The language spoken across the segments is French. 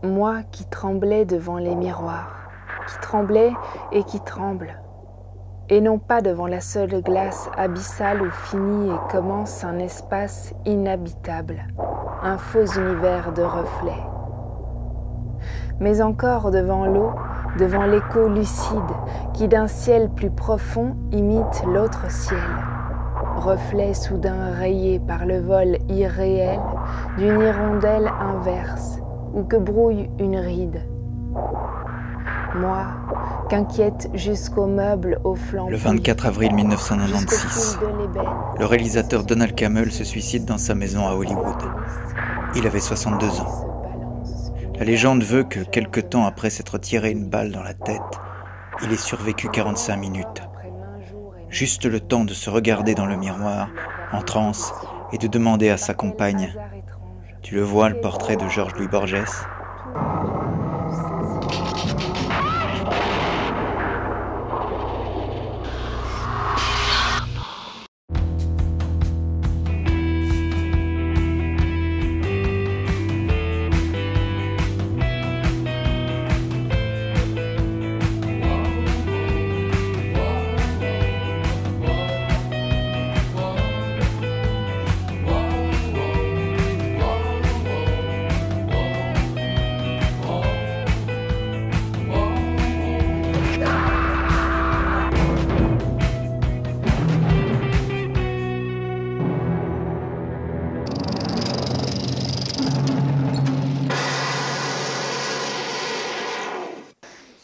Moi qui tremblais devant les miroirs, qui tremblais et qui tremble, et non pas devant la seule glace abyssale où finit et commence un espace inhabitable, un faux univers de reflets. Mais encore devant l'eau, devant l'écho lucide qui d'un ciel plus profond imite l'autre ciel, reflet soudain rayé par le vol irréel d'une hirondelle inverse ou que brouille une ride. Moi, qu'inquiète jusqu'aux meubles aux flancs. Le 24 avril 1996, le réalisateur Donald Cammell se suicide dans sa maison à Hollywood. Il avait 62 ans. La légende veut que, quelque temps après s'être tiré une balle dans la tête, il ait survécu 45 minutes. Juste le temps de se regarder dans le miroir, en transe, et de demander à sa compagne « Tu le vois, le portrait de Georges Louis Borges ?»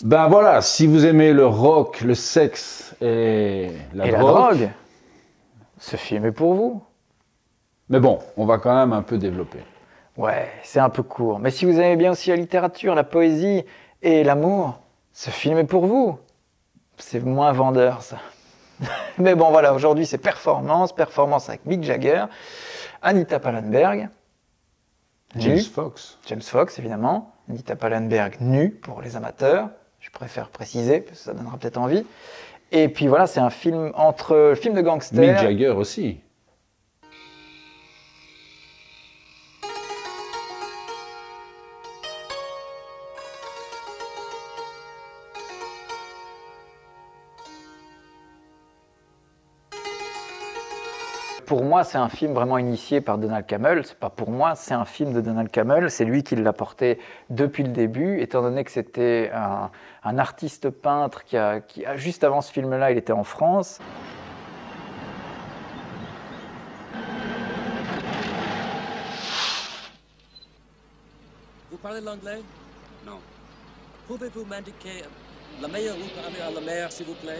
Ben voilà, si vous aimez le rock, le sexe et la drogue, ce film est pour vous. Mais bon, on va quand même un peu développer. Ouais, c'est un peu court. Mais si vous aimez bien aussi la littérature, la poésie et l'amour, ce film est pour vous. C'est moins vendeur, ça. Mais bon, voilà, aujourd'hui, c'est performance avec Mick Jagger, Anita Pallenberg, James Fox. James Fox, évidemment. Anita Pallenberg, nue, pour les amateurs. Je préfère préciser, parce que ça donnera peut-être envie. Et puis voilà, c'est un film entre film de gangster. Mick Jagger aussi. Pour moi, c'est un film vraiment initié par Donald Cammell. C'est pas pour moi, c'est un film de Donald Cammell. C'est lui qui l'a porté depuis le début, étant donné que c'était un artiste peintre qui a, juste avant ce film-là, il était en France. Vous parlez l'anglais? Non. Pouvez-vous m'indiquer la meilleure route pour aller à la mer, s'il vous plaît?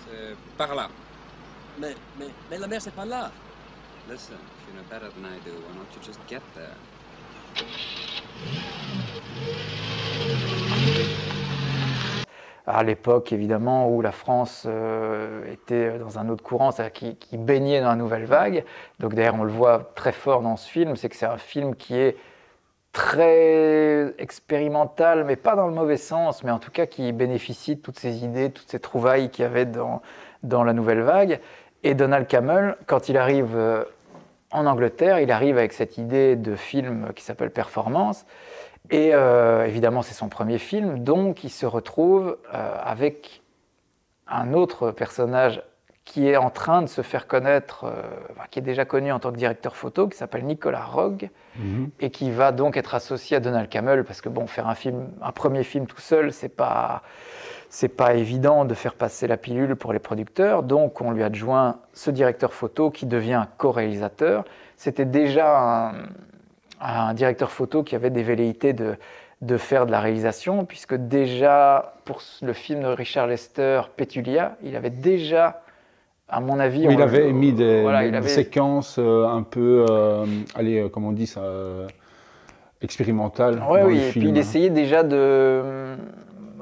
C'est par là. Mais la mer, c'est pas là. Listen, if you know better than I do, why don't you just get there? À l'époque, évidemment, où la France était dans un autre courant, c'est-à-dire qui baignait dans la nouvelle vague. Donc d'ailleurs, on le voit très fort dans ce film, c'est que c'est un film qui est très expérimental, mais pas dans le mauvais sens, mais en tout cas qui bénéficie de toutes ces idées, toutes ces trouvailles qu'il y avait dans la nouvelle vague. Et Donald Cammell, quand il arrive en Angleterre, il arrive avec cette idée de film qui s'appelle Performance. Et évidemment, c'est son premier film, donc il se retrouve avec un autre personnage qui est en train de se faire connaître, qui est déjà connu en tant que directeur photo, qui s'appelle Nicolas Roeg, et qui va donc être associé à Donald Cammell, parce que bon, faire un premier film tout seul, c'est pas évident de faire passer la pilule pour les producteurs, donc on lui adjoint ce directeur photo qui devient co-réalisateur. C'était déjà un directeur photo qui avait des velléités de faire de la réalisation, puisque déjà, pour le film de Richard Lester, Pétulia, il avait déjà, à mon avis... Il avait mis des séquences un peu, comment on dit ça, expérimentales dans le film. Et puis il essayait déjà de...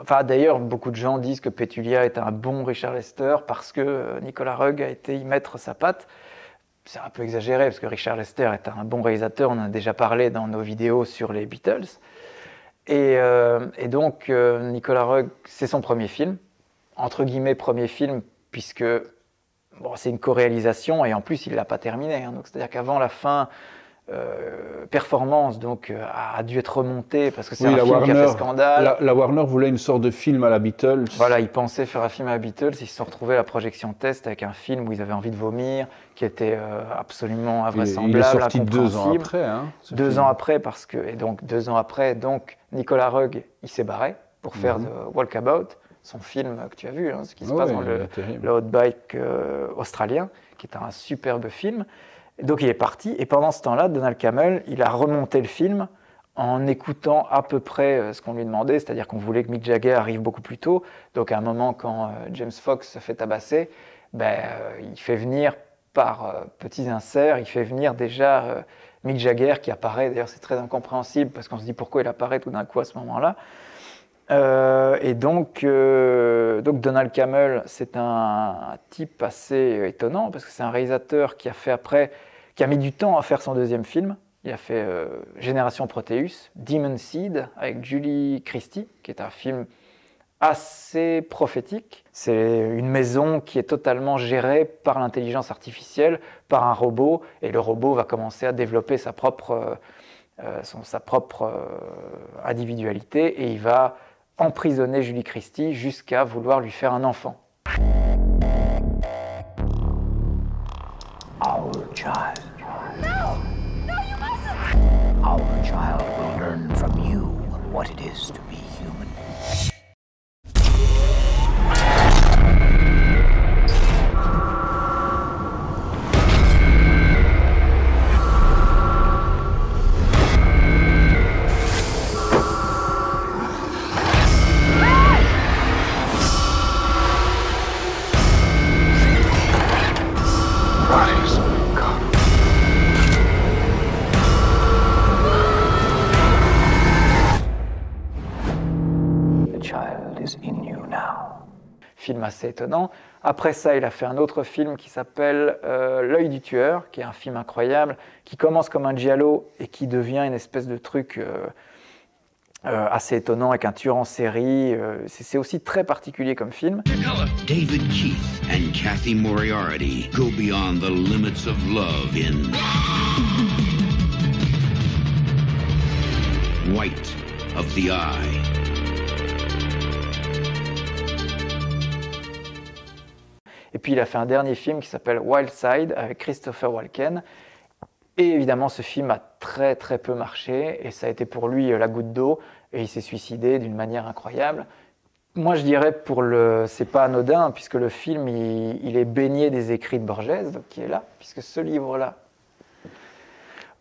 Enfin, d'ailleurs, beaucoup de gens disent que Pétulia est un bon Richard Lester parce que Nicolas Roeg a été y mettre sa patte. C'est un peu exagéré, parce que Richard Lester est un bon réalisateur, on en a déjà parlé dans nos vidéos sur les Beatles. Et donc, Nicolas Roeg, c'est son premier film, entre guillemets premier film, puisque bon, c'est une co-réalisation, et en plus, il ne l'a pas terminé. Hein, donc, c'est-à-dire qu'avant la fin performance donc a dû être remonté parce que c'est un film qui a fait scandale. La Warner voulait une sorte de film à la Beatles. Voilà, ils pensaient faire un film à la Beatles, ils se sont retrouvés à la projection test avec un film où ils avaient envie de vomir, qui était absolument invraisemblable, il est sorti incompréhensible. 2 ans après. Hein, 2 ans après, parce que, et donc 2 ans après, donc Nicolas Roeg, il s'est barré pour faire The Walkabout, son film que tu as vu, hein, ce qui se passe dans le hot bike australien, qui est un superbe film. Donc il est parti, et pendant ce temps-là, Donald Cammell, il a remonté le film en écoutant à peu près ce qu'on lui demandait, c'est-à-dire qu'on voulait que Mick Jagger arrive beaucoup plus tôt. Donc à un moment, quand James Fox se fait tabasser, il fait venir par petits inserts, il fait venir déjà Mick Jagger qui apparaît. D'ailleurs, c'est très incompréhensible parce qu'on se dit pourquoi il apparaît tout d'un coup à ce moment-là. Et donc Donald Cammell, c'est un type assez étonnant parce que c'est un réalisateur qui a mis du temps à faire son deuxième film. Il a fait Génération Proteus, Demon Seed avec Julie Christie, qui est un film assez prophétique. C'est une maison qui est totalement gérée par l'intelligence artificielle, par un robot, et le robot va commencer à développer sa propre individualité, et il va emprisonner Julie Christie jusqu'à vouloir lui faire un enfant. Our child. No! No, you mustn't! Our child will learn from you what it is to be human. Film assez étonnant. Après ça, il a fait un autre film qui s'appelle L'œil du tueur, qui est un film incroyable, qui commence comme un giallo et qui devient une espèce de truc assez étonnant avec un tueur en série. C'est aussi très particulier comme film. David Keith and Kathy Moriarty go beyond the limits of love in White of the Eye. Et puis il a fait un dernier film qui s'appelle Wild Side avec Christopher Walken. Et évidemment, ce film a très très peu marché et ça a été pour lui la goutte d'eau et il s'est suicidé d'une manière incroyable. Moi, je dirais c'est pas anodin puisque le film il est baigné des écrits de Borges, donc, qui est là, puisque ce livre-là,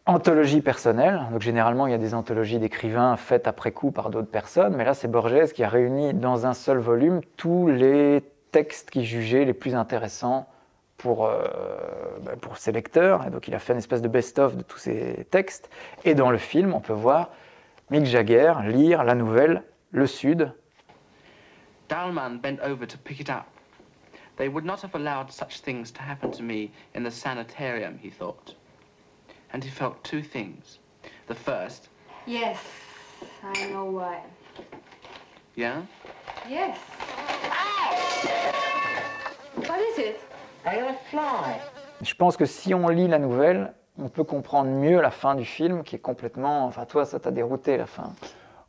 anthologie personnelle. Donc généralement, il y a des anthologies d'écrivains faites après coup par d'autres personnes, mais là, c'est Borges qui a réuni dans un seul volume tous les textes qu'il jugeait les plus intéressants pour ses lecteurs. Et donc il a fait une espèce de best-of de tous ces textes. Et dans le film, on peut voir Mick Jagger lire la nouvelle Le Sud. Dalman bent over to pick it up. They would not have allowed such things to happen to me in the sanitarium, he thought. And he felt two things. The first... Yes, I know why. Yeah? Yes. What is it? I got a fly. Je pense que si on lit la nouvelle, on peut comprendre mieux la fin du film qui est complètement... Enfin, toi, ça t'a dérouté, la fin.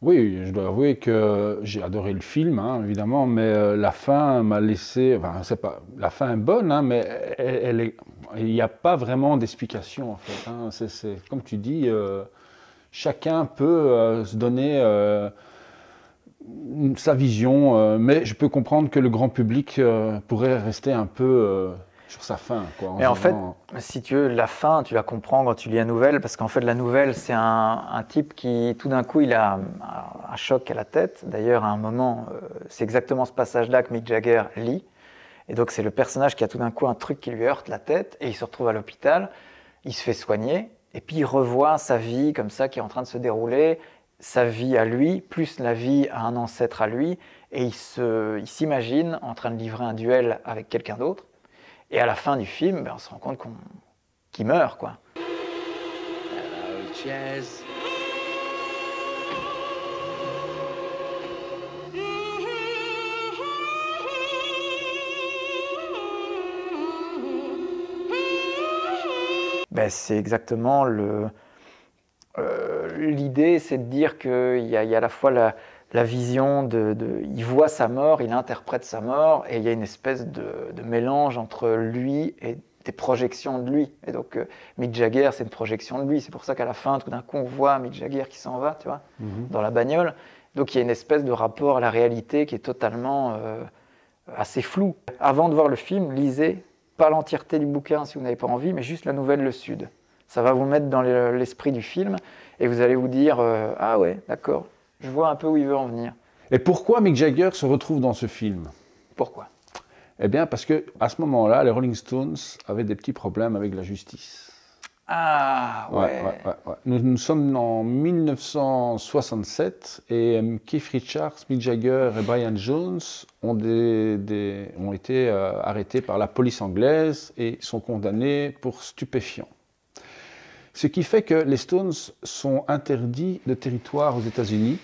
Oui, je dois avouer que j'ai adoré le film, hein, évidemment, mais la fin m'a laissé... Enfin, c'est pas... La fin est bonne, hein, mais il n'y a pas vraiment d'explication, en fait. Hein. C'est, comme tu dis, chacun peut se donner... sa vision, mais je peux comprendre que le grand public pourrait rester un peu sur sa fin. Mais en fait, si tu veux, la fin, tu la comprends quand tu lis la nouvelle, parce qu'en fait, la nouvelle, c'est un type qui, tout d'un coup, il a un choc à la tête. D'ailleurs, à un moment, c'est exactement ce passage-là que Mick Jagger lit. Et donc, c'est le personnage qui a tout d'un coup un truc qui lui heurte la tête, et il se retrouve à l'hôpital, il se fait soigner, et puis il revoit sa vie comme ça qui est en train de se dérouler, sa vie à lui, plus la vie à un ancêtre à lui, et il s'imagine en train de livrer un duel avec quelqu'un d'autre, et à la fin du film, on se rend compte qu'il meurt, quoi. Hello, Chaz. C'est exactement l'idée, c'est de dire qu'il y a à la fois la vision il voit sa mort, il interprète sa mort, et il y a une espèce de mélange entre lui et des projections de lui. Et donc Mick Jagger, c'est une projection de lui. C'est pour ça qu'à la fin, tout d'un coup, on voit Mick Jagger qui s'en va, tu vois, dans la bagnole. Donc il y a une espèce de rapport à la réalité qui est totalement assez flou. Avant de voir le film, lisez pas l'entièreté du bouquin si vous n'avez pas envie, mais juste la nouvelle Le Sud. Ça va vous mettre dans l'esprit du film et vous allez vous dire ah ouais, d'accord, je vois un peu où il veut en venir. Et pourquoi Mick Jagger se retrouve dans ce film? Pourquoi? Eh bien, parce qu'à ce moment-là, les Rolling Stones avaient des petits problèmes avec la justice. Ah, ouais. Nous sommes en 1967 et Keith Richards, Mick Jagger et Brian Jones ont été arrêtés par la police anglaise et sont condamnés pour stupéfiants. Ce qui fait que les Stones sont interdits de territoire aux États-Unis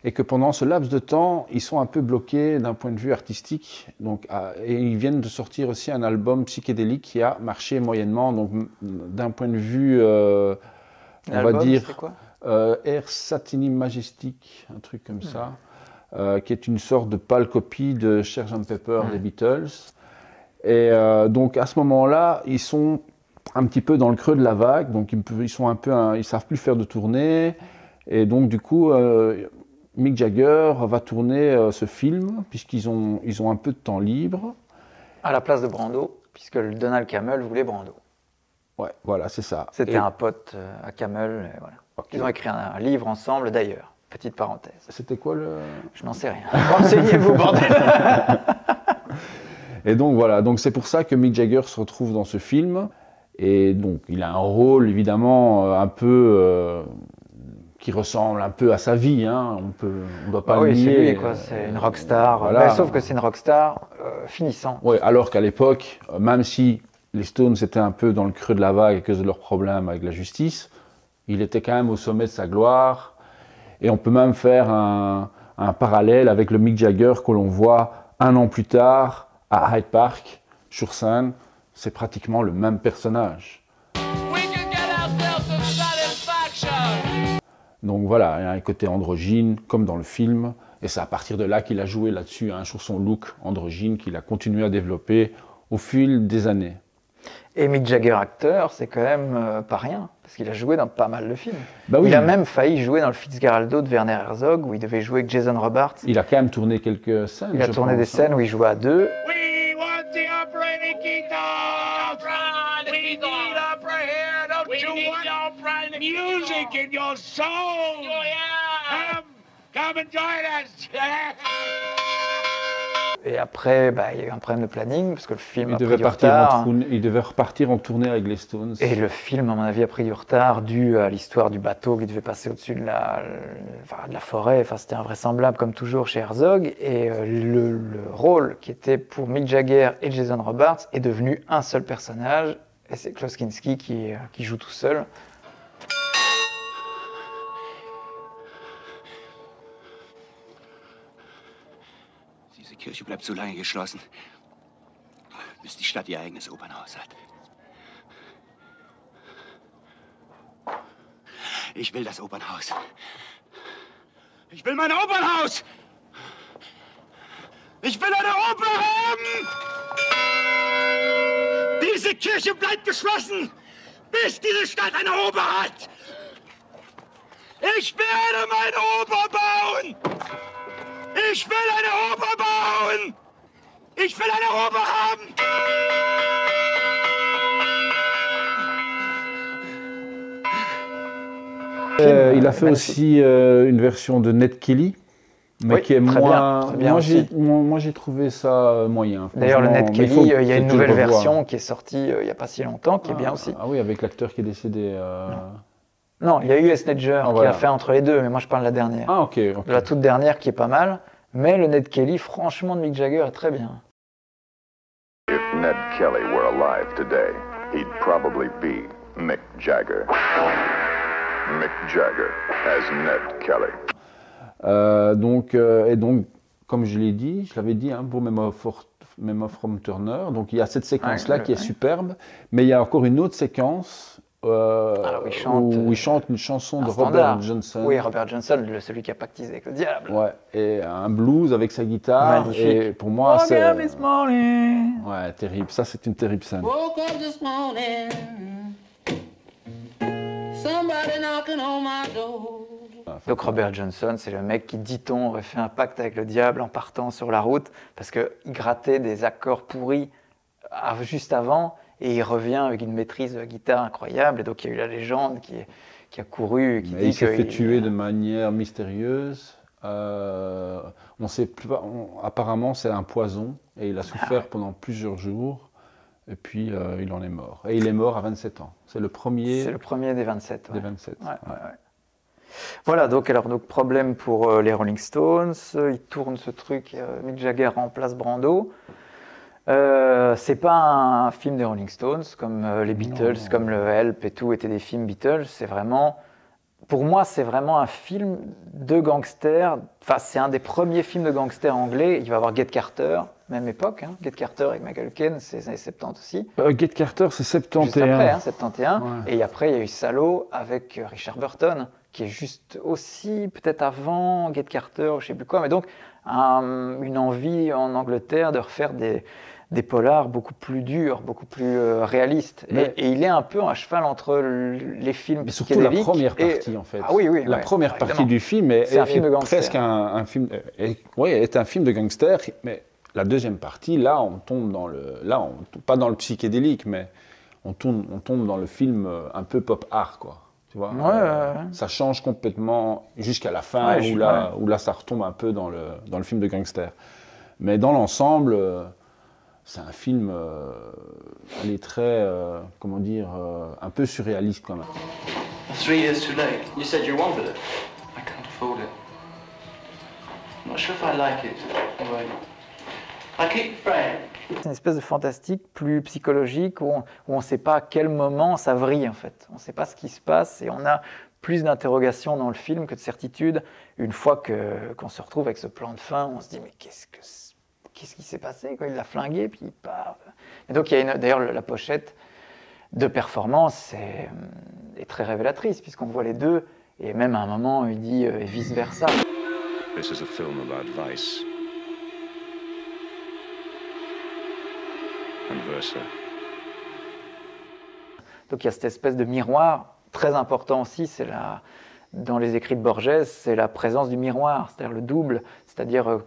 et que pendant ce laps de temps, ils sont un peu bloqués d'un point de vue artistique. Donc, et ils viennent de sortir aussi un album psychédélique qui a marché moyennement. Donc, d'un point de vue, on va dire, Air Satiny Majestic, un truc comme ça, qui est une sorte de pâle copie de Sgt. Pepper des Beatles. Et donc, à ce moment-là, ils sont un petit peu dans le creux de la vague. Donc, ils savent plus faire de tournée. Et donc, du coup, Mick Jagger va tourner ce film, puisqu'ils ont un peu de temps libre. À la place de Brando, puisque le Donald Cammell voulait Brando. Ouais, voilà, c'est ça. C'était un pote à Cammell, et voilà. Okay. Ils ont écrit un livre ensemble, d'ailleurs. Petite parenthèse. C'était quoi le... Je n'en sais rien. Renseignez-vous, bordel. Et donc, voilà. Donc, c'est pour ça que Mick Jagger se retrouve dans ce film. Et donc, il a un rôle, évidemment, un peu... qui ressemble un peu à sa vie, hein. On ne doit pas le nier. Oui, c'est lui, quoi. C'est une rockstar. Voilà. Mais sauf que c'est une rockstar finissante. Oui, alors qu'à l'époque, même si les Stones étaient un peu dans le creux de la vague à cause de leurs problèmes avec la justice, il était quand même au sommet de sa gloire. Et on peut même faire un parallèle avec le Mick Jagger que l'on voit un an plus tard à Hyde Park, sur scène. C'est pratiquement le même personnage. Donc voilà, il y a un côté androgyne, comme dans le film, et c'est à partir de là qu'il a joué là-dessus, hein, sur son look androgyne, qu'il a continué à développer au fil des années. Et Mick Jagger acteur, c'est quand même pas rien, parce qu'il a joué dans pas mal de films. Bah oui. Il a même failli jouer dans le Fitzgeraldo de Werner Herzog, où il devait jouer avec Jason Robards. Il a quand même tourné quelques scènes. Il a tourné des scènes où il jouait à deux. We want the operating guitar! We need opera here, don't you want music in your soul? Oh, yeah. Come and join us! Et après, il y a eu un problème de planning, parce que le film il a pris du retard. Il devait repartir en tournée avec les Stones. Et le film, à mon avis, a pris du retard, dû à l'histoire du bateau qui devait passer au-dessus de la forêt. Enfin, c'était invraisemblable, comme toujours, chez Herzog. Et le rôle qui était pour Mick Jagger et Jason Robards est devenu un seul personnage, et c'est Klaus Kinski qui joue tout seul. Diese Kirche bleibt so lange geschlossen, bis die Stadt ihr eigenes Opernhaus hat. Ich will das Opernhaus. Ich will mein Opernhaus! Ich will eine Oper haben! Diese Kirche bleibt geschlossen, bis diese Stadt eine Oper hat! Ich werde meine Oper bauen! Ich will eine Oper bauen! Ich will eine Oper haben! Il a fait aussi une version de Ned Kelly, mais qui est moins. Moi, j'ai trouvé ça moyen. D'ailleurs, le Ned Kelly, il y a une nouvelle version qui est sortie il n'y a pas si longtemps, qui est bien aussi. Ah oui, avec l'acteur qui est décédé. Non, il y a eu Heath Ledger qui a fait entre les deux, mais moi je parle de la dernière. Ah, ok. De la toute dernière qui est pas mal, mais le Ned Kelly, franchement, de Mick Jagger est très bien. If Ned Kelly were alive today, he'd probably be Mick Jagger. Mick Jagger as Ned Kelly. Donc, comme je l'avais dit, hein, pour Memory from Turner, donc il y a cette séquence-là qui est superbe, mais il y a encore une autre séquence Alors, où il chante une chanson de standard. Robert Johnson. Oui, Robert Johnson, celui qui a pactisé avec le diable. Ouais, et un blues avec sa guitare. Magnifique. Et pour moi, c'est... This morning. Ouais, terrible. Ça, c'est une terrible scène. Woke up this morning, somebody knocking on my door. Donc Robert Johnson, c'est le mec qui, dit-on, aurait fait un pacte avec le diable en partant sur la route, parce qu'il grattait des accords pourris juste avant, et il revient avec une maîtrise de guitare incroyable, et donc il y a eu la légende qui a couru, qui dit il s'est fait tuer de manière mystérieuse. On sait plus, apparemment, c'est un poison, et il a souffert pendant plusieurs jours, et puis il en est mort. Et il est mort à 27 ans. C'est le premier... C'est le premier des 27. Des 27. Ouais. Voilà, donc problème pour les Rolling Stones, ils tournent ce truc, Mick Jagger remplace Brando. C'est pas un film des Rolling Stones, comme les Beatles, comme le Help et tout étaient des films Beatles, c'est vraiment... Pour moi, c'est vraiment un film de gangsters. Enfin, c'est un des premiers films de gangsters anglais. Il va y avoir Get Carter, même époque. Hein. Get Carter avec Michael Caine, c'est les années 70 aussi. Get Carter, c'est 71. Juste après, hein, 71. Ouais. Et après, il y a eu Salo avec Richard Burton, qui est juste aussi, peut-être avant Get Carter, ou je sais plus quoi. Mais donc, une envie en Angleterre de refaire des polars beaucoup plus durs, beaucoup plus réalistes. Et il est un peu à cheval entre les films psychédéliques. Mais surtout la première partie, en fait. Ah oui, la première partie du film est un film de gangster. Presque un film... est un film de gangster, mais la deuxième partie, là, on tombe dans le... Là, pas dans le psychédélique, mais on tombe dans le film un peu pop-art, quoi. Tu vois, ça change complètement jusqu'à la fin, où là, ça retombe un peu dans le film de gangster. Mais dans l'ensemble... c'est un film, elle est très, comment dire, un peu surréaliste quand même. 3 years too late. You said you wanted it. I can't afford it. I'm not sure if I like it. Anyway, I keep praying. C'est une espèce de fantastique plus psychologique où on ne sait pas à quel moment ça vrille en fait. On ne sait pas ce qui se passe et on a plus d'interrogations dans le film que de certitudes. Une fois qu'on se retrouve avec ce plan de fin, on se dit mais qu'est-ce qui s'est passé quoi? Il l'a flingué puis il part. Et donc il y a d'ailleurs la pochette de performance est très révélatrice puisqu'on voit les deux et même à un moment il dit et vice versa. This is a film about vice and versa. Donc il y a cette espèce de miroir très important aussi, dans les écrits de Borges, c'est la présence du miroir, c'est-à-dire le double, c'est-à-dire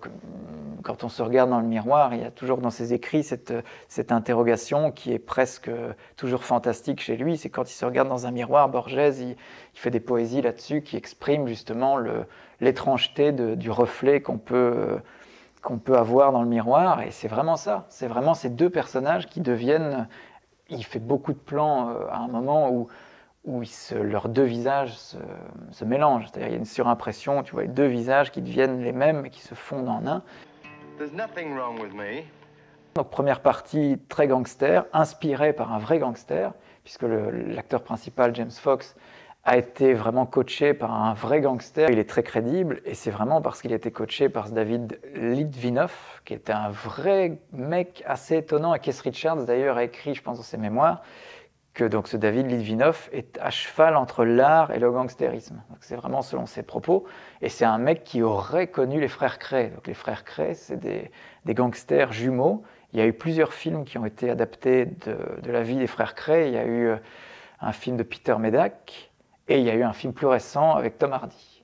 quand on se regarde dans le miroir, il y a toujours dans ses écrits cette interrogation qui est presque toujours fantastique chez lui, c'est quand il se regarde dans un miroir, Borges, il fait des poésies là-dessus qui expriment justement l'étrangeté du reflet qu'on peut avoir dans le miroir, et c'est vraiment ça, c'est vraiment ces deux personnages qui deviennent, il fait beaucoup de plans à un moment où leurs deux visages se mélangent. C'est-à-dire il y a une surimpression, tu vois, les deux visages qui deviennent les mêmes et qui se fondent en un. Donc première partie très gangster, inspirée par un vrai gangster, puisque l'acteur principal, James Fox, a été vraiment coaché par un vrai gangster. Il est très crédible et c'est vraiment parce qu'il a été coaché par David Litvinov, qui était un vrai mec assez étonnant, et Keith Richards d'ailleurs a écrit, je pense dans ses mémoires, que donc ce David Litvinov est à cheval entre l'art et le gangstérisme. C'est vraiment selon ses propos. Et c'est un mec qui aurait connu les frères Kray. Donc les frères Kray, c'est des gangsters jumeaux. Il y a eu plusieurs films qui ont été adaptés de la vie des frères Kray. Il y a eu un film de Peter Medak et il y a eu un film plus récent avec Tom Hardy,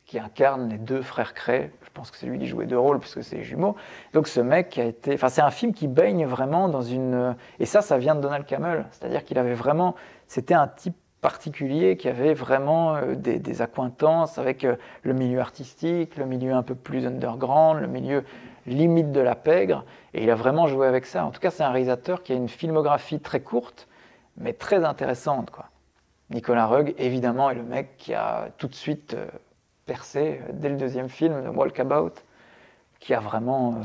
qui incarne les deux frères Kray. Je pense que c'est lui qui jouait deux rôles puisque c'est les jumeaux. Donc ce mec a été... Enfin, c'est un film qui baigne vraiment dans une... Et ça vient de Donald Cammell. C'est-à-dire qu'il avait vraiment... C'était un type particulier qui avait vraiment des accointances avec le milieu artistique, le milieu un peu plus underground, le milieu limite de la pègre. Et il a vraiment joué avec ça. En tout cas, c'est un réalisateur qui a une filmographie très courte, mais très intéressante, quoi. Nicolas Roeg, évidemment, est le mec qui a tout de suite... percé dès le deuxième film, The Walkabout, qui a vraiment...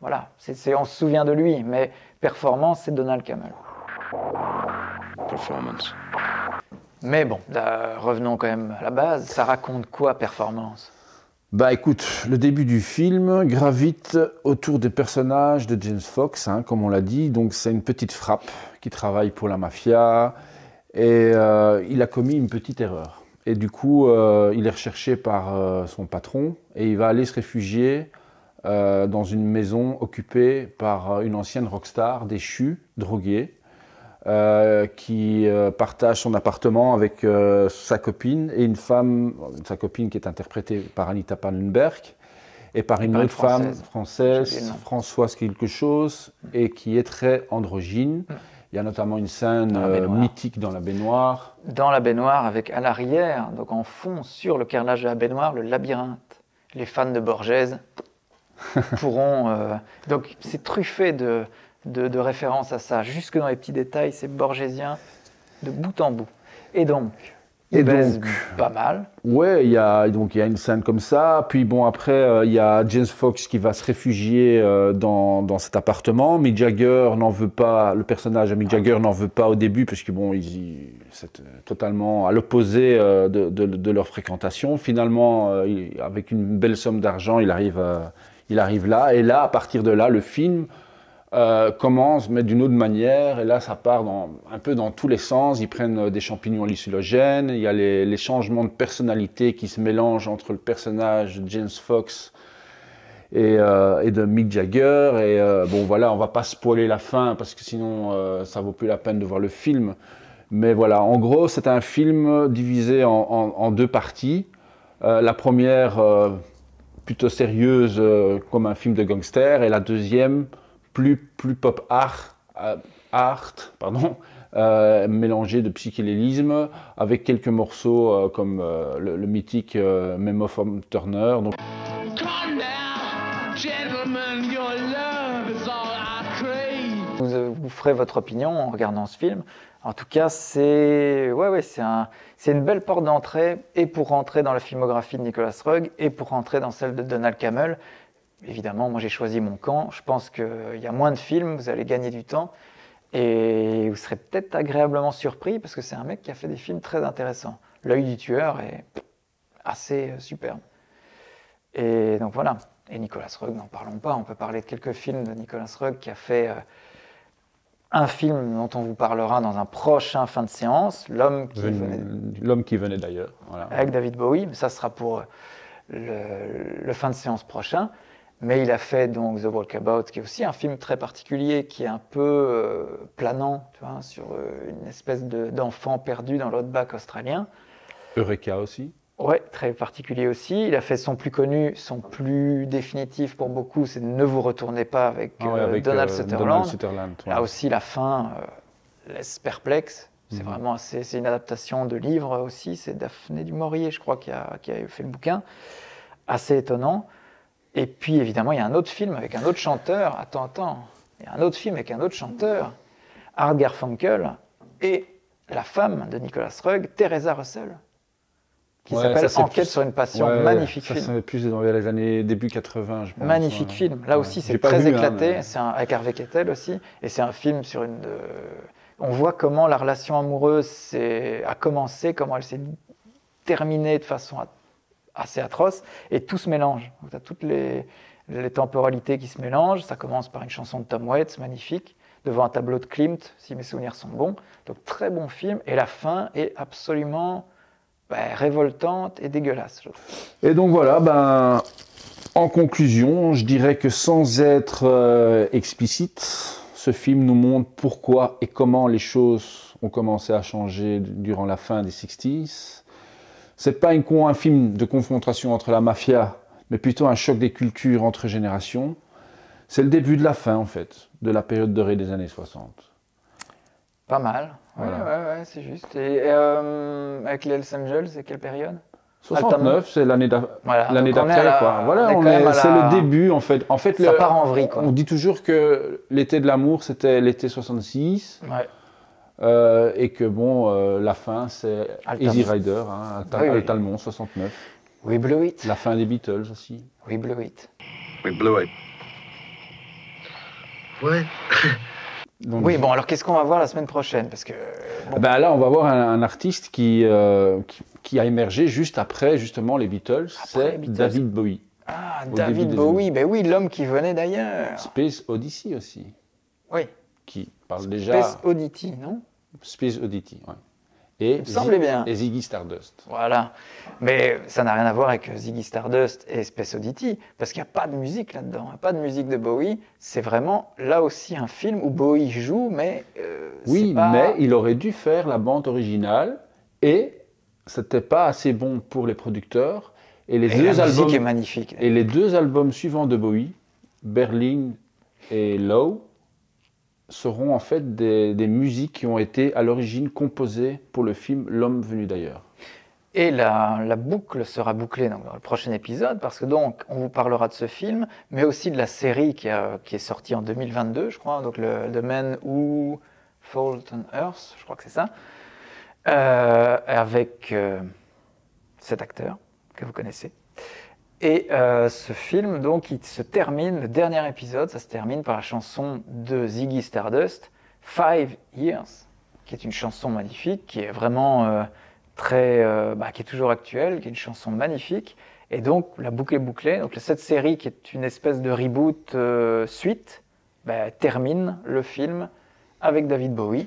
voilà, on se souvient de lui, mais performance, c'est Donald Cammell. Performance. Mais bon, revenons quand même à la base. Ça raconte quoi, Performance ? Bah écoute, le début du film gravite autour des personnages de James Fox, hein, comme on l'a dit. Donc c'est une petite frappe qui travaille pour la mafia. Et il a commis une petite erreur. Et du coup, il est recherché par son patron et il va aller se réfugier dans une maison occupée par une ancienne rockstar déchue, droguée, qui partage son appartement avec sa copine et une femme, sa copine qui est interprétée par Anita Pallenberg, et par une autre femme française, Françoise quelque chose, et qui est très androgyne. Il y a notamment une scène mythique dans la baignoire. Dans la baignoire, avec à l'arrière, donc en fond, sur le carrelage de la baignoire, le labyrinthe. Les fans de Borges pourront... donc c'est truffé de références à ça, jusque dans les petits détails, c'est borgésien de bout en bout. Et donc, il baise pas mal. Ouais, il y a une scène comme ça. Puis bon, après, il y a James Fox qui va se réfugier dans cet appartement. Mick Jagger n'en veut pas, le personnage de Mick Jagger n'en veut pas au début, parce que bon, c'est totalement à l'opposé de leur fréquentation. Finalement, avec une belle somme d'argent, il arrive là. Et là, à partir de là, le film commence, mais d'une autre manière, et là ça part un peu dans tous les sens. Ils prennent des champignons hallucinogènes, il y a les changements de personnalité qui se mélangent entre le personnage de James Fox et de Mick Jagger, et bon voilà, on va pas spoiler la fin parce que sinon ça vaut plus la peine de voir le film, mais voilà, en gros c'est un film divisé en deux parties. La première plutôt sérieuse comme un film de gangster, et la deuxième plus pop art, mélangé de psychédélisme, avec quelques morceaux comme le mythique Memo from Turner. Donc... Vous ferez votre opinion en regardant ce film. En tout cas, c'est une belle porte d'entrée, et pour rentrer dans la filmographie de Nicolas Roeg, et pour rentrer dans celle de Donald Cammell. Évidemment, moi j'ai choisi mon camp. Je pense qu'il y a moins de films, vous allez gagner du temps, et vous serez peut-être agréablement surpris, parce que c'est un mec qui a fait des films très intéressants. L'œil du tueur est assez superbe. Et donc voilà. Et Nicolas Roeg, n'en parlons pas. On peut parler de quelques films de Nicolas Roeg qui a fait un film dont on vous parlera dans un prochain fin de séance, L'homme qui venait d'ailleurs. Voilà. Avec David Bowie, mais ça sera pour le fin de séance prochain. Mais il a fait donc The Walkabout, qui est aussi un film très particulier, qui est un peu planant, tu vois, sur une espèce d'enfant perdu dans l'outback australien. Eureka aussi. Ouais, très particulier aussi. Il a fait son plus connu, son plus définitif pour beaucoup, c'est Ne vous retournez pas avec Donald Sutherland. Ouais. Là aussi, la fin laisse perplexe. C'est vraiment c'est une adaptation de livre aussi. C'est Daphné du Maurier, je crois, qui a fait le bouquin. Assez étonnant. Et puis, évidemment, il y a un autre film avec un autre chanteur. Attends. Il y a un autre film avec un autre chanteur, Art Garfunkel, et la femme de Nicolas Roeg, Teresa Russell, qui s'appelle Enquête sur une passion. Magnifique film. Ça, c'est plus dans les années début 80, je pense. Magnifique film. Là aussi, c'est très éclaté. C'est avec Harvey Keitel aussi. Et c'est un film sur une... On voit comment la relation amoureuse a commencé, comment elle s'est terminée de façon assez atroce, et tout se mélange. Tu as toutes les temporalités qui se mélangent. Ça commence par une chanson de Tom Waits, magnifique, devant un tableau de Klimt, si mes souvenirs sont bons. Donc très bon film, et la fin est absolument révoltante et dégueulasse, je trouve. Et donc voilà, en conclusion, je dirais que sans être explicite, ce film nous montre pourquoi et comment les choses ont commencé à changer durant la fin des 60s. C'est pas un film de confrontation entre la mafia, mais plutôt un choc des cultures entre générations. C'est le début de la fin, en fait, de la période dorée des années 60. Pas mal. Voilà. Ouais, c'est juste. Et avec les Hells Angels, c'est quelle période? 69, c'est l'année d'après, quoi. Voilà, c'est le début, en fait. Ça part en vrille, quoi. On dit toujours que l'été de l'amour, c'était l'été 66. Ouais. Et que la fin, c'est Easy Rider, Altamont, 69. We blew it. La fin des Beatles aussi. We blew it. We blew it. Ouais. Donc, oui, alors qu'est-ce qu'on va voir la semaine prochaine? Parce que là, on va voir un artiste qui a émergé juste après, justement, les Beatles. C'est David Bowie. Ah, David Bowie, oui, l'homme qui venait d'ailleurs. Space Odyssey aussi. Oui. Qui parle déjà... Space Oddity, non? Space Oddity, oui. Et il me semblait bien. Et Ziggy Stardust. Voilà. Mais ça n'a rien à voir avec Ziggy Stardust et Space Oddity, parce qu'il n'y a pas de musique là-dedans, il n'y a pas de musique de Bowie. C'est vraiment, là aussi, un film où Bowie joue, mais oui, c'est pas... mais il aurait dû faire la bande originale, et c'était pas assez bon pour les producteurs. Et la musique est magnifique. Et les 2 albums suivants de Bowie, Berlin et Low, seront en fait des musiques qui ont été à l'origine composées pour le film L'homme venu d'ailleurs. Et la boucle sera bouclée donc, dans le prochain épisode, parce que donc on vous parlera de ce film, mais aussi de la série qui est sortie en 2022, je crois, donc The Man Who Fall on Earth, je crois que c'est ça, avec cet acteur que vous connaissez. Et ce film, donc, il se termine, le dernier épisode, ça se termine par la chanson de Ziggy Stardust, 5 Years, qui est une chanson magnifique, qui est vraiment qui est toujours actuelle, qui est une chanson magnifique. Et donc, la boucle est bouclée. Donc, cette série, qui est une espèce de reboot suite, termine le film avec David Bowie.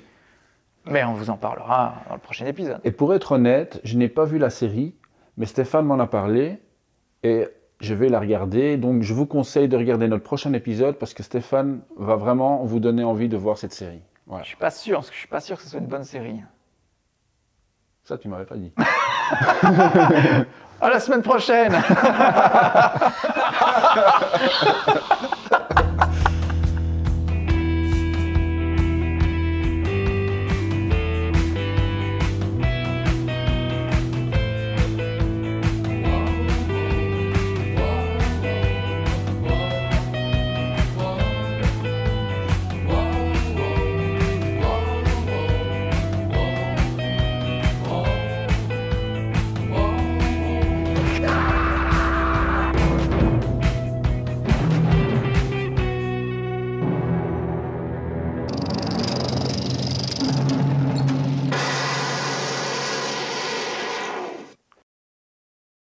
Mais on vous en parlera dans le prochain épisode. Et pour être honnête, je n'ai pas vu la série, mais Stéphane m'en a parlé. Et je vais la regarder, donc je vous conseille de regarder notre prochain épisode parce que Stéphane va vraiment vous donner envie de voir cette série. Voilà. Je suis pas sûr, parce que je suis pas sûr que ce soit une bonne série. Ça, tu m'avais pas dit. À la semaine prochaine.